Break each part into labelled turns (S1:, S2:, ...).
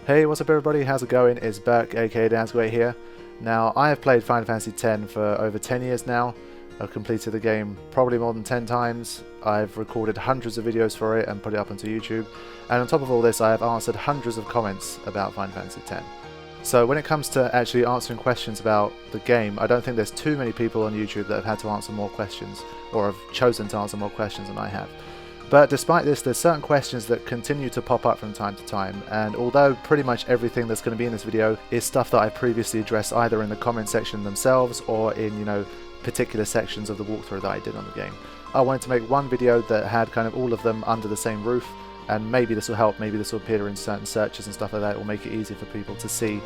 S1: Hey, what's up everybody, how's it going? It's Burke, aka Dansgway here. Now, I have played Final Fantasy X for over 10 years now. I've completed the game probably more than 10 times. I've recorded hundreds of videos for it and put it up onto YouTube. And on top of all this, I have answered hundreds of comments about Final Fantasy X. So when it comes to actually answering questions about the game, I don't think there's too many people on YouTube that have had to answer more questions, or have chosen to answer more questions than I have. But despite this, there's certain questions that continue to pop up from time to time, and although pretty much everything that's going to be in this video is stuff that I previously addressed either in the comment section themselves or in, particular sections of the walkthrough that I did on the game, I wanted to make one video that had kind of all of them under the same roof, and maybe this will help, maybe this will appear in certain searches and stuff like that. It will make it easy for people to see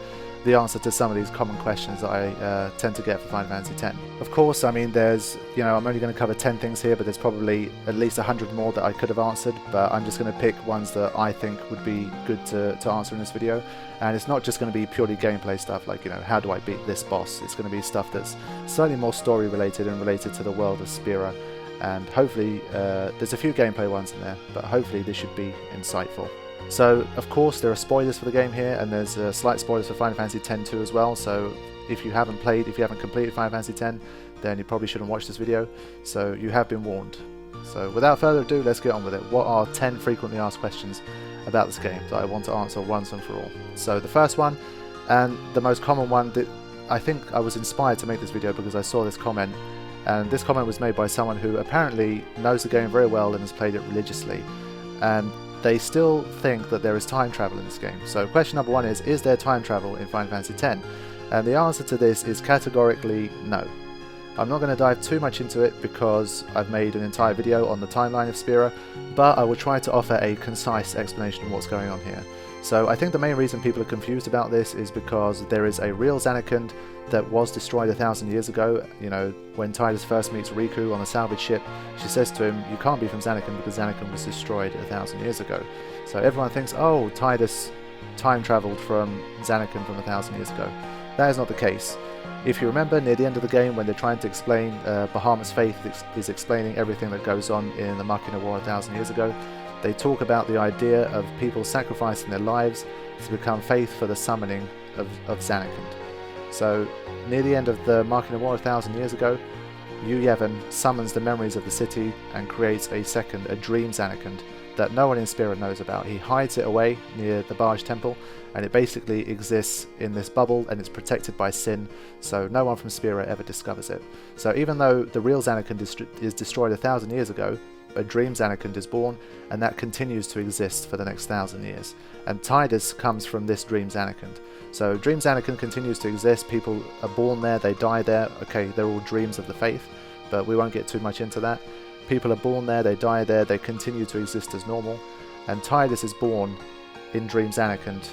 S1: the answer to some of these common questions that I tend to get for Final Fantasy X. Of course, I mean, there's, I'm only going to cover 10 things here, but there's probably at least 100 more that I could have answered, but I'm just going to pick ones that I think would be good to answer in this video. And it's not just going to be purely gameplay stuff, like, how do I beat this boss? It's going to be stuff that's slightly more story related and related to the world of Spira. And hopefully, there's a few gameplay ones in there, but hopefully this should be insightful. So, of course, there are spoilers for the game here, and there's slight spoilers for Final Fantasy X too as well, so if you haven't completed Final Fantasy X, then you probably shouldn't watch this video, so you have been warned. So, without further ado, let's get on with it. What are 10 frequently asked questions about this game that I want to answer once and for all? So, the first one, and the most common one, that I think I was inspired to make this video because I saw this comment, and this comment was made by someone who apparently knows the game very well and has played it religiously, and they still think that there is time travel in this game. So question number one is there time travel in Final Fantasy X? And the answer to this is categorically no. I'm not going to dive too much into it because I've made an entire video on the timeline of Spira, but I will try to offer a concise explanation of what's going on here. So I think the main reason people are confused about this is because there is a real Zanarkand that was destroyed 1,000 years ago. When Tidus first meets Riku on a salvage ship, she says to him, you can't be from Zanarkand because Zanarkand was destroyed 1,000 years ago. So everyone thinks, oh, Tidus time travelled from Zanarkand from 1,000 years ago. That is not the case. If you remember, near the end of the game, when they're trying to explain, Bahamut's Fayth is explaining everything that goes on in the Macalania War 1,000 years ago, they talk about the idea of people sacrificing their lives to become Fayth for the summoning of Zanarkand. So, near the end of the Macalania War 1,000 years ago, Yevon summons the memories of the city and creates a dream Zanarkand that no one in Spira knows about. He hides it away near the Barge Temple, and it basically exists in this bubble and it's protected by sin, so no one from Spira ever discovers it. So even though the real Zanarkand is destroyed 1,000 years ago, a dream Zanarkand is born, and that continues to exist for the next 1,000 years. And Tidus comes from this dream Zanarkand. So dream Zanarkand continues to exist, people are born there, they die there. Okay, they're all dreams of the Fayth, but we won't get too much into that. People are born there, they die there, they continue to exist as normal, and Tidus is born in dream Zanarkand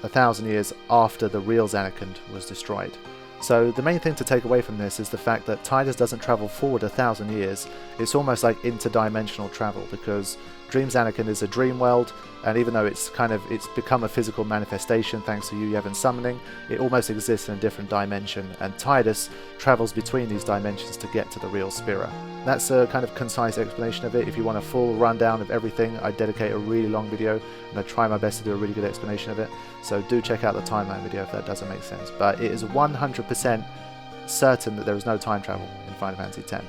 S1: 1,000 years after the real Zanarkand was destroyed. So the main thing to take away from this is the fact that Tidus doesn't travel forward 1,000 years. It's almost like interdimensional travel, because Dream Zanarkand is a dream world, and even though it's become a physical manifestation thanks to Yevon summoning, it almost exists in a different dimension, and Tidus travels between these dimensions to get to the real Spira. That's a kind of concise explanation of it. If you want a full rundown of everything, I dedicate a really long video, and I try my best to do a really good explanation of it, so do check out the timeline video if that doesn't make sense. But it is 100% certain that there is no time travel in Final Fantasy X.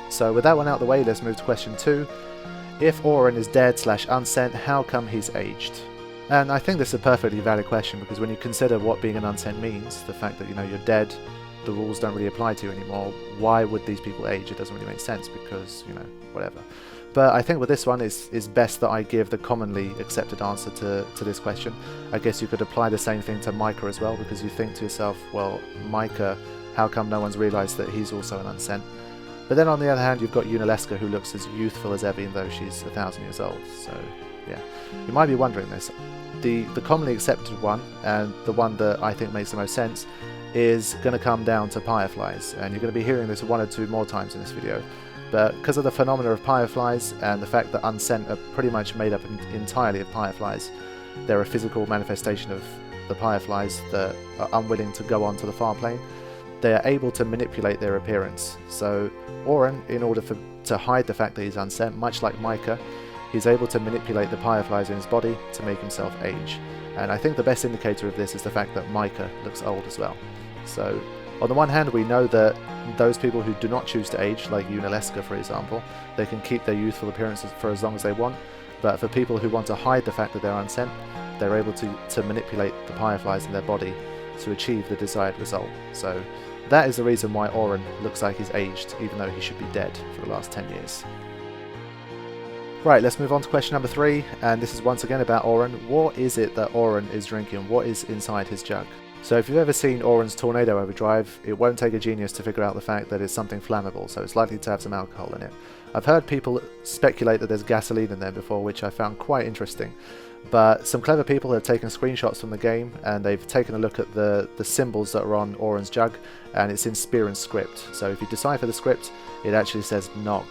S1: So with that one out of the way, let's move to question 2. If Auron is dead / unsent, how come he's aged? And I think this is a perfectly valid question, because when you consider what being an unsent means, the fact that you're dead, the rules don't really apply to you anymore, why would these people age? It doesn't really make sense because, whatever. But I think with this one, it's best that I give the commonly accepted answer to this question. I guess you could apply the same thing to Micah as well, because you think to yourself, well, Micah, how come no one's realised that he's also an unsent? But then on the other hand, you've got Yunalesca, who looks as youthful as ever, even though she's 1,000 years old. So, yeah. You might be wondering this. The commonly accepted one, and the one that I think makes the most sense, is going to come down to fireflies. And you're going to be hearing this 1 or 2 more times in this video. But because of the phenomena of fireflies, and the fact that unsent are pretty much made up entirely of fireflies, they're a physical manifestation of the fireflies that are unwilling to go on to the far plane. They are able to manipulate their appearance. So Auron, in order to hide the fact that he's unsent, much like Micah, he's able to manipulate the fireflies in his body to make himself age. And I think the best indicator of this is the fact that Micah looks old as well. So on the one hand, we know that those people who do not choose to age, like Untitled, for example, they can keep their youthful appearances for as long as they want. But for people who want to hide the fact that they're unsent, they're able to manipulate the fireflies in their body to achieve the desired result. So that is the reason why Auron looks like he's aged, even though he should be dead for the last 10 years. Right, let's move on to question number 3, and this is once again about Auron. What is it that Auron is drinking? What is inside his jug? So if you've ever seen Auron's Tornado Overdrive, it won't take a genius to figure out the fact that it's something flammable, so it's likely to have some alcohol in it. I've heard people speculate that there's gasoline in there before, which I found quite interesting. But some clever people have taken screenshots from the game, and they've taken a look at the symbols that are on Auron's jug, and it's in Spira script. So if you decipher the script, it actually says Nog.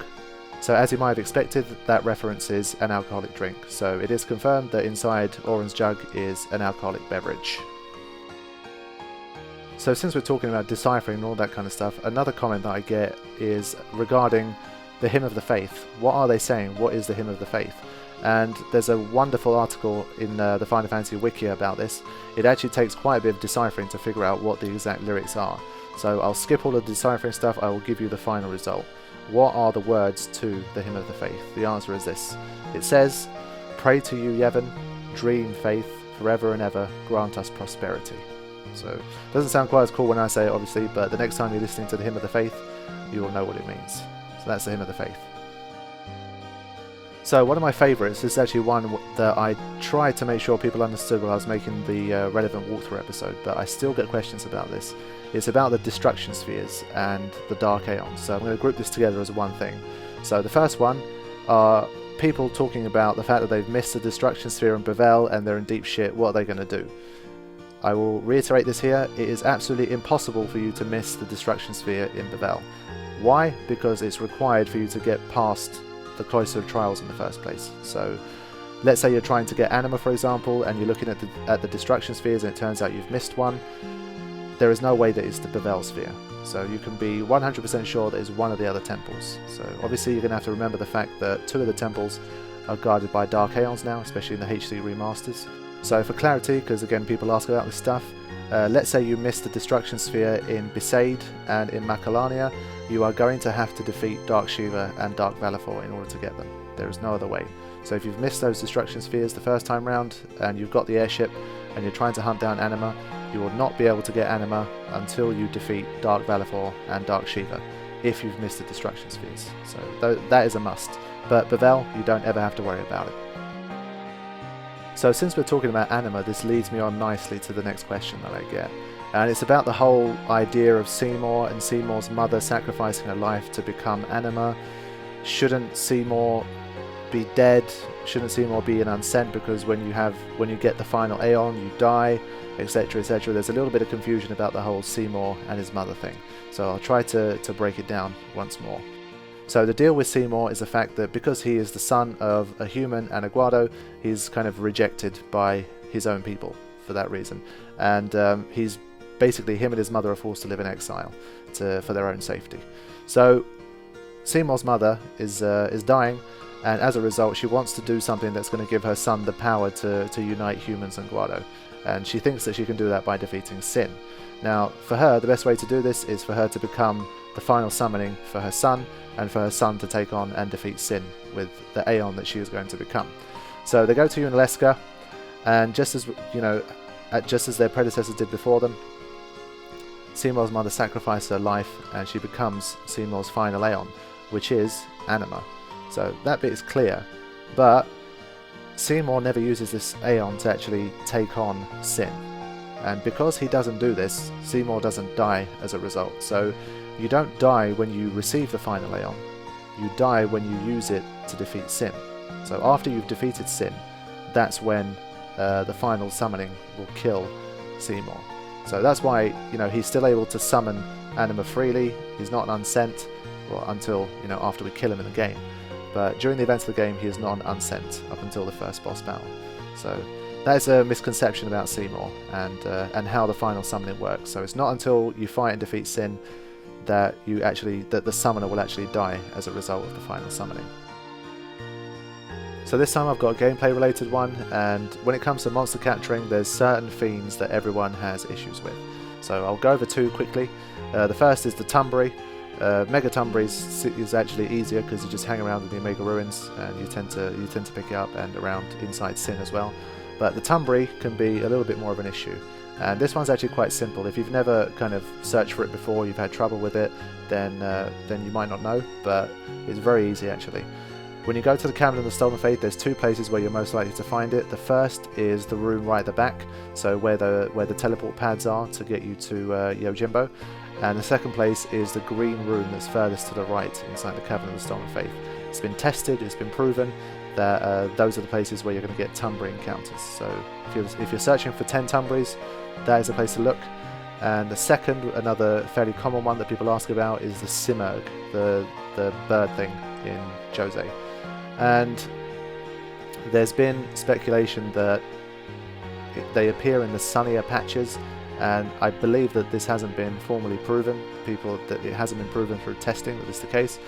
S1: So as you might have expected, that references an alcoholic drink. So it is confirmed that inside Auron's jug is an alcoholic beverage. So since we're talking about deciphering and all that kind of stuff, another comment that I get is regarding the Hymn of the Fayth. What are they saying? What is the Hymn of the Fayth? And there's a wonderful article in the Final Fantasy Wiki about this. It actually takes quite a bit of deciphering to figure out what the exact lyrics are. So I'll skip all the deciphering stuff, I will give you the final result. What are the words to the Hymn of the Fayth? The answer is this. It says, "Pray to you, Yevon, dream, Fayth, forever and ever, grant us prosperity." So it doesn't sound quite as cool when I say it, obviously, but the next time you're listening to the Hymn of the Fayth, you will know what it means. So that's the Hymn of the Fayth. So one of my favourites is actually one that I tried to make sure people understood while I was making the relevant walkthrough episode, but I still get questions about this. It's about the Destruction Spheres and the Dark Aeon, so I'm going to group this together as one thing. So the first one are people talking about the fact that they've missed the Destruction Sphere in Bevelle and they're in deep shit. What are they going to do? I will reiterate this here, it is absolutely impossible for you to miss the Destruction Sphere in Bevelle. Why? Because it's required for you to get past the Cloister of Trials in the first place. So let's say you're trying to get Anima, for example, and you're looking at the Destruction Spheres and it turns out you've missed one. There is no way that it's the Bevelle Sphere. So you can be 100% sure that it's one of the other temples. So obviously you're going to have to remember the fact that 2 of the temples are guarded by Dark Aeons now, especially in the HD remasters. So for clarity, because again people ask about this stuff, let's say you missed the Destruction Sphere in Besaid and in Macalania, you are going to have to defeat Dark Shiva and Dark Valefor in order to get them. There is no other way. So if you've missed those Destruction Spheres the first time round, and you've got the airship, and you're trying to hunt down Anima, you will not be able to get Anima until you defeat Dark Valefor and Dark Shiva, if you've missed the Destruction Spheres. So that is a must. But Bevelle, you don't ever have to worry about it. So since we're talking about Anima, this leads me on nicely to the next question that I get. And it's about the whole idea of Seymour and Seymour's mother sacrificing her life to become Anima. Shouldn't Seymour be dead? Shouldn't Seymour be an unsent because when you get the final Aeon, you die, etc, etc. There's a little bit of confusion about the whole Seymour and his mother thing. So I'll try to break it down once more. So the deal with Seymour is the fact that because he is the son of a human and a Guado, he's kind of rejected by his own people for that reason. And he's basically, him and his mother are forced to live in exile for their own safety. So Seymour's mother is dying, and as a result she wants to do something that's going to give her son the power to unite humans and Guado. And she thinks that she can do that by defeating Sin. Now for her, the best way to do this is for her to become the final summoning for her son, and for her son to take on and defeat Sin with the Aeon that she is going to become. So they go to Untitled, and just as their predecessors did before them, Seymour's mother sacrificed her life and she becomes Seymour's final Aeon, which is Anima. So that bit is clear, but Seymour never uses this Aeon to actually take on Sin. And because he doesn't do this, Seymour doesn't die as a result. So you don't die when you receive the final Aeon, you die when you use it to defeat Sin. So after you've defeated Sin, that's when the final summoning will kill Seymour. So that's why, he's still able to summon Anima freely. He's not an unsent, well, until, after we kill him in the game. But during the events of the game, he is not an unsent up until the first boss battle. So that is a misconception about Seymour and how the final summoning works. So it's not until you fight and defeat Sin that the summoner will actually die as a result of the final summoning. So this time I've got a gameplay related one, and when it comes to monster capturing, there's certain fiends that everyone has issues with. So I'll go over two quickly. The first is the Tonberry. Mega Tonberry is actually easier because you just hang around in the Omega Ruins and you tend to pick it up, and around inside Sin as well. But the Tonberry can be a little bit more of an issue. And this one's actually quite simple. If you've never kind of searched for it before, you've had trouble with it, then you might not know, but it's very easy actually. When you go to the Cabinet of the Stolen Fayth, there's two places where you're most likely to find it. The first is the room right at the back, so where the teleport pads are to get you to Yojimbo. And the second place is the green room that's furthest to the right inside the Cabinet of the Stolen Fayth. It's been tested, it's been proven that those are the places where you're going to get Tonberry encounters. So if you're searching for 10 Tonberries, that is the place to look. And the second, another fairly common one that people ask about, is the Simurgh, the bird thing in Jose. And there's been speculation that they appear in the sunnier patches, and I believe that this hasn't been formally proven. That it hasn't been proven through testing that this is the case,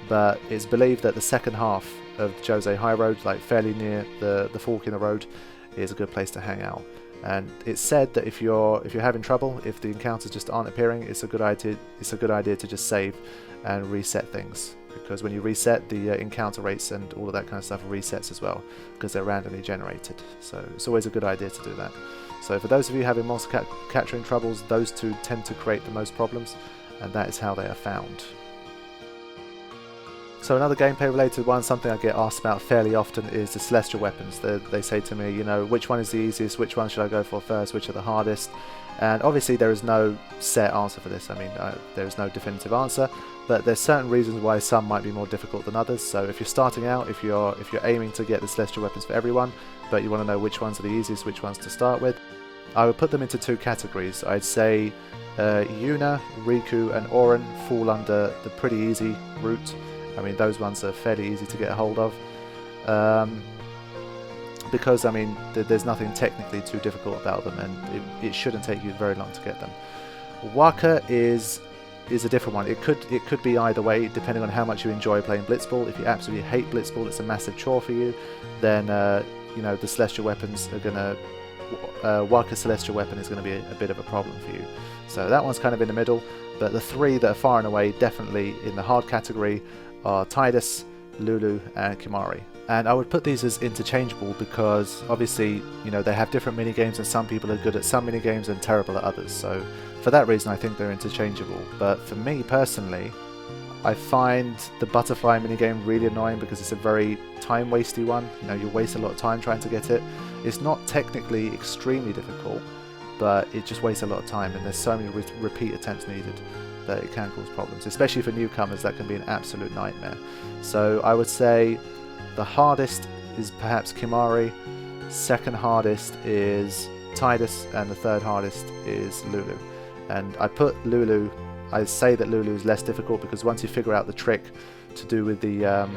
S1: but it's believed that the second half of Jose High Road, like fairly near the fork in the road, is a good place to hang out. And it's said that if you're having trouble, if the encounters just aren't appearing, it's a good idea to just save and reset things, because when you reset, the encounter rates and all of that kind of stuff resets as well, because they're randomly generated. So it's always a good idea to do that. So for those of you having monster capturing troubles, those two tend to create the most problems, and that is how they are found. So another gameplay related one, something I get asked about fairly often, is the celestial weapons. They say to me, you know, which one is the easiest, which one should I go for first, which are the hardest? And obviously there is no set answer for this. I mean, there is no definitive answer, but there's certain reasons why some might be more difficult than others. So if you're starting out, if you're aiming to get the celestial weapons for everyone, but you want to know which ones are the easiest, which ones to start with, I would put them into two categories. I'd say Yuna, Riku and Auron fall under the pretty easy route. I mean, those ones are fairly easy to get a hold of, because I mean there's nothing technically too difficult about them, and it shouldn't take you very long to get them. Waka is a different one. It could be either way, depending on how much you enjoy playing Blitzball. If you absolutely hate Blitzball, it's a massive chore for you, then you know, the celestial weapons are gonna Waka celestial weapon is going to be a bit of a problem for you. So that one's kind of in the middle, but the three that are far and away definitely in the hard category are Tidus, Lulu and Kimahri. And I would put these as interchangeable because obviously, you know, they have different minigames, and some people are good at some minigames and terrible at others. So for that reason I think they're interchangeable. But for me personally, I find the butterfly minigame really annoying because it's a very time wasty one. You know, you waste a lot of time trying to get it. It's not technically extremely difficult, but it just wastes a lot of time, and there's so many repeat attempts needed that it can cause problems, especially for newcomers. That can be an absolute nightmare. So I would say the hardest is perhaps Kimahri, second hardest is Tidus, and the third hardest is Lulu. And I say that Lulu is less difficult because once you figure out the trick to do with the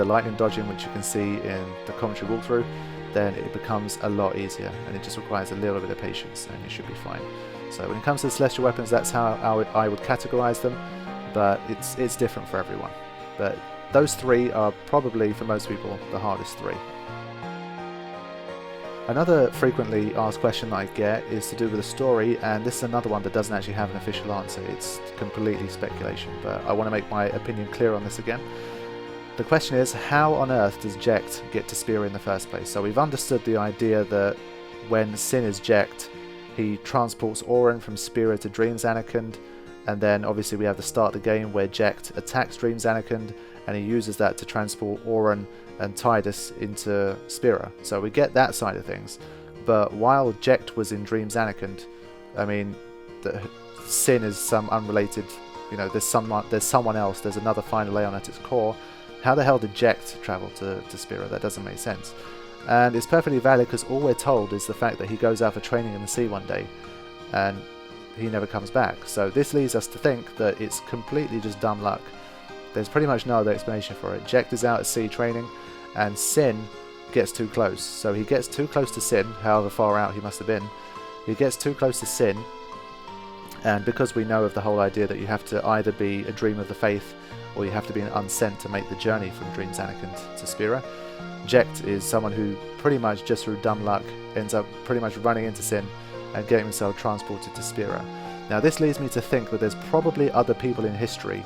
S1: lightning dodging, which you can see in the commentary walkthrough, then it becomes a lot easier, and it just requires a little bit of patience, and you should be fine. So when it comes to the celestial weapons, that's how I would categorize them, but it's different for everyone. But those three are probably, for most people, the hardest three. Another frequently asked question that I get is to do with the story, and this is another one that doesn't actually have an official answer. It's completely speculation, but I want to make my opinion clear on this again. The question is, how on earth does Jecht get to Spira in the first place? So we've understood the idea that when Sin is Jecht, he transports Auron from Spira to Dream Zanarkand, and then obviously we have the start of the game where Jecht attacks Dream Zanarkand, and he uses that to transport Auron and Tidus into Spira. So we get that side of things. But while Jecht was in Dream Zanarkand, I mean, Sin is some unrelated, you know, there's someone else, there's another final Aeon at its core. How the hell did Jecht travel to Spira? That doesn't make sense. And it's perfectly valid because all we're told is the fact that he goes out for training in the sea one day and he never comes back. So this leads us to think that it's completely just dumb luck. There's pretty much no other explanation for it. Jecht is out at sea training and Sin gets too close. So he gets too close to Sin, however far out he must have been. He gets too close to Sin, and because we know of the whole idea that you have to either be a dream of the Fayth or you have to be an unsent to make the journey from Dream Zanarkand to Spira. Jecht is someone who pretty much just through dumb luck ends up pretty much running into sin and getting himself transported to Spira. Now this leads me to think that there's probably other people in history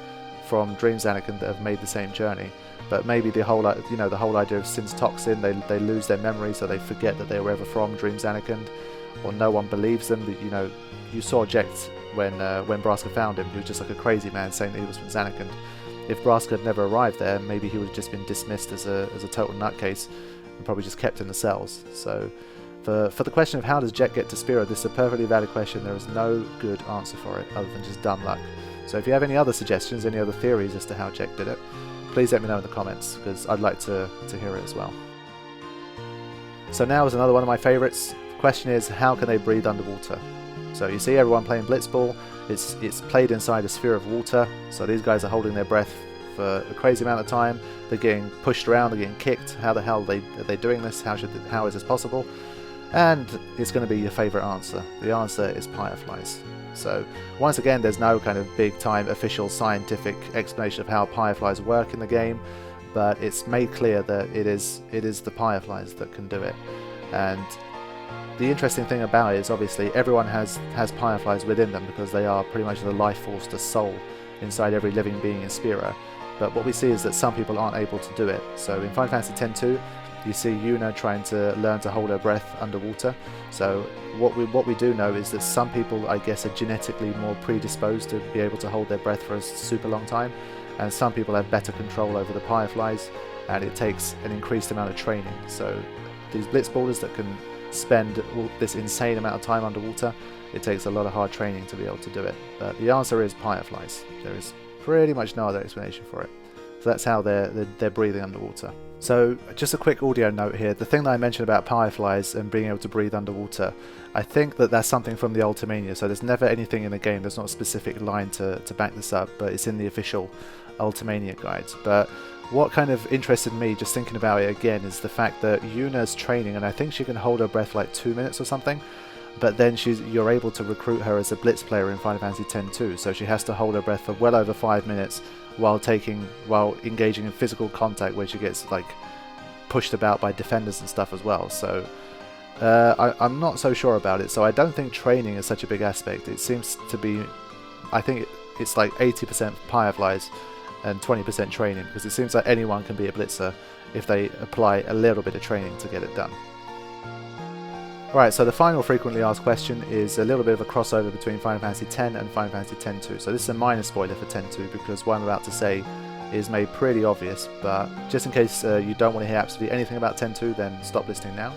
S1: from Dream Zanarkand that have made the same journey, but maybe the whole the whole idea of sin's toxin, they lose their memory, so they forget that they were ever from Dream Zanarkand, or no one believes them. That you saw Jecht when Braska found him. He was just like a crazy man saying that he was from Zanarkand. If Braska had never arrived there, maybe he would have just been dismissed as a total nutcase and probably just kept in the cells. So for the question of how does Jecht get to Spira, this is a perfectly valid question. There is no good answer for it other than just dumb luck. So if you have any other suggestions, any other theories as to how Jecht did it, please let me know in the comments, because I'd like to hear it as well. So now is another one of my favourites. The question is, how can they breathe underwater? So you see everyone playing Blitzball. It's played inside a sphere of water, so these guys are holding their breath for a crazy amount of time. They're getting pushed around, they're getting kicked. How the hell are they doing this? How is this possible? And it's going to be your favourite answer. The answer is fireflies. So once again, there's no kind of big time official scientific explanation of how fireflies work in the game, but it's made clear that it is the fireflies that can do it. And the interesting thing about it is obviously everyone has fireflies within them, because they are pretty much the life force, the soul inside every living being in Spira. But what we see is that some people aren't able to do it. So in Final Fantasy X-2, you see Yuna trying to learn to hold her breath underwater. So what we do know is that some people, I guess, are genetically more predisposed to be able to hold their breath for a super long time, and some people have better control over the fireflies, and it takes an increased amount of training. So these blitzballers that can spend all this insane amount of time underwater, it takes a lot of hard training to be able to do it. But the answer is fireflies. There is pretty much no other explanation for it. So that's how they're breathing underwater. So just a quick audio note here. The thing that I mentioned about fireflies and being able to breathe underwater, I think that that's something from the Ultimania. So there's never anything in the game, there's not a specific line to back this up, but it's in the official Ultimania guides. But what kind of interested me just thinking about it again is the fact that Yuna's training, and I think she can hold her breath like 2 minutes or something, but then you're able to recruit her as a blitz player in Final Fantasy X too, so she has to hold her breath for well over 5 minutes while engaging in physical contact, where she gets like pushed about by defenders and stuff as well. So I'm not so sure about it. So I don't think training is such a big aspect. It seems to be, I think it's like 80% fireflies and 20% training, because it seems like anyone can be a blitzer if they apply a little bit of training to get it done. Alright, so the final frequently asked question is a little bit of a crossover between Final Fantasy X and Final Fantasy X-2. So this is a minor spoiler for X-2, because what I'm about to say is made pretty obvious, but just in case you don't want to hear absolutely anything about X-2, then stop listening now.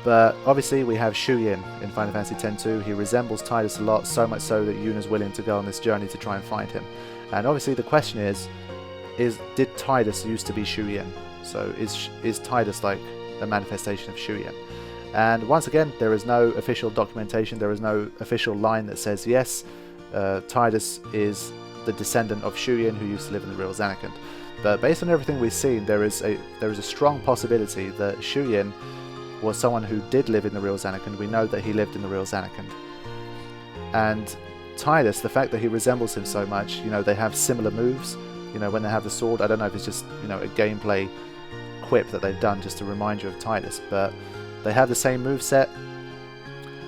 S1: But obviously we have Shuyin in Final Fantasy X-2. He resembles Tidus a lot, so much so that Yuna's willing to go on this journey to try and find him. And obviously the question is did Tidus used to be Shuyin? So is Tidus like a manifestation of Shuyin? And once again, there is no official documentation, there is no official line that says yes, Tidus is the descendant of Shuyin who used to live in the real Zanarkand. But based on everything we've seen, there is a strong possibility that Shuyin was someone who did live in the real Zanarkand. We know that he lived in the real Zanarkand. And Tidus, the fact that he resembles him so much, they have similar moves, when they have the sword. I don't know if it's just, a gameplay quip that they've done just to remind you of Tidus, but they have the same moveset,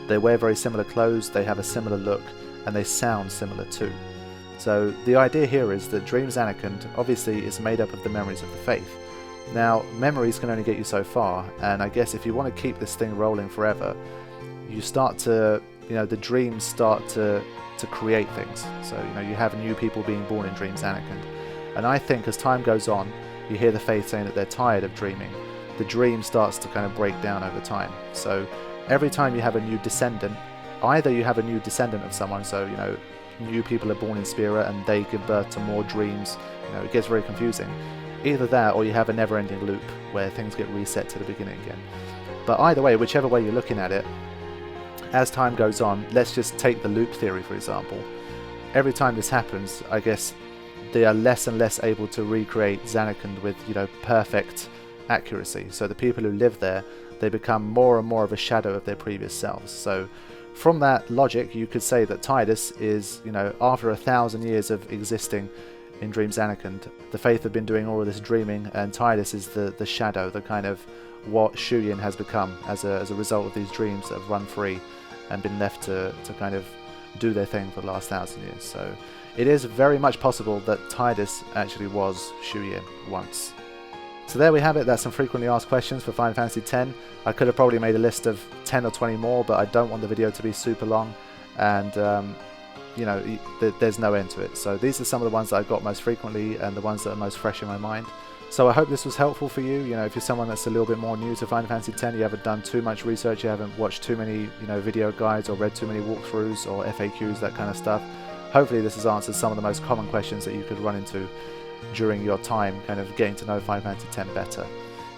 S1: they wear very similar clothes, they have a similar look, and they sound similar too. So the idea here is that Dream Zanarkand obviously is made up of the memories of the Fayth. Now, memories can only get you so far, and I guess if you want to keep this thing rolling forever, you start to, the dreams start to create things. So, you have new people being born in Dream Zanarkand. And I think as time goes on, you hear the Fayth saying that they're tired of dreaming. The dream starts to kind of break down over time. So every time you have a new descendant, either you have a new descendant of someone, so new people are born in Spira and they give birth to more dreams, it gets very confusing. Either that, or you have a never-ending loop where things get reset to the beginning again. But either way, whichever way you're looking at it, as time goes on, let's just take the loop theory for example. Every time this happens, I guess they are less and less able to recreate Zanarkand with perfect accuracy. So the people who live there, they become more and more of a shadow of their previous selves. So from that logic, you could say that Tidus is, after 1,000 years of existing in Dream Zanarkand. The Fayth have been doing all of this dreaming, and Tidus is the shadow, the kind of what Shuyin has become as a result of these dreams that have run free and been left to kind of do their thing for the last 1,000 years. So it is very much possible that Tidus actually was Shuyin once. So there we have it. That's some frequently asked questions for Final Fantasy X. I could have probably made a list of 10 or 20 more, but I don't want the video to be super long, and you know, there's no end to it. So these are some of the ones that I got most frequently and the ones that are most fresh in my mind. So I hope this was helpful for you. You know, if you're someone that's a little bit more new to Final Fantasy X, you haven't done too much research, you haven't watched too many, you know, video guides or read too many walkthroughs or FAQs, that kind of stuff. Hopefully this has answered some of the most common questions that you could run into during your time kind of getting to know Final Fantasy X better.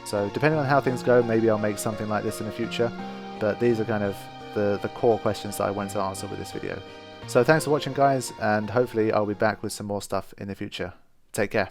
S1: So depending on how things go, maybe I'll make something like this in the future, but these are kind of the core questions that I wanted to answer with this video. So thanks for watching, guys, and hopefully I'll be back with some more stuff in the future. Take care.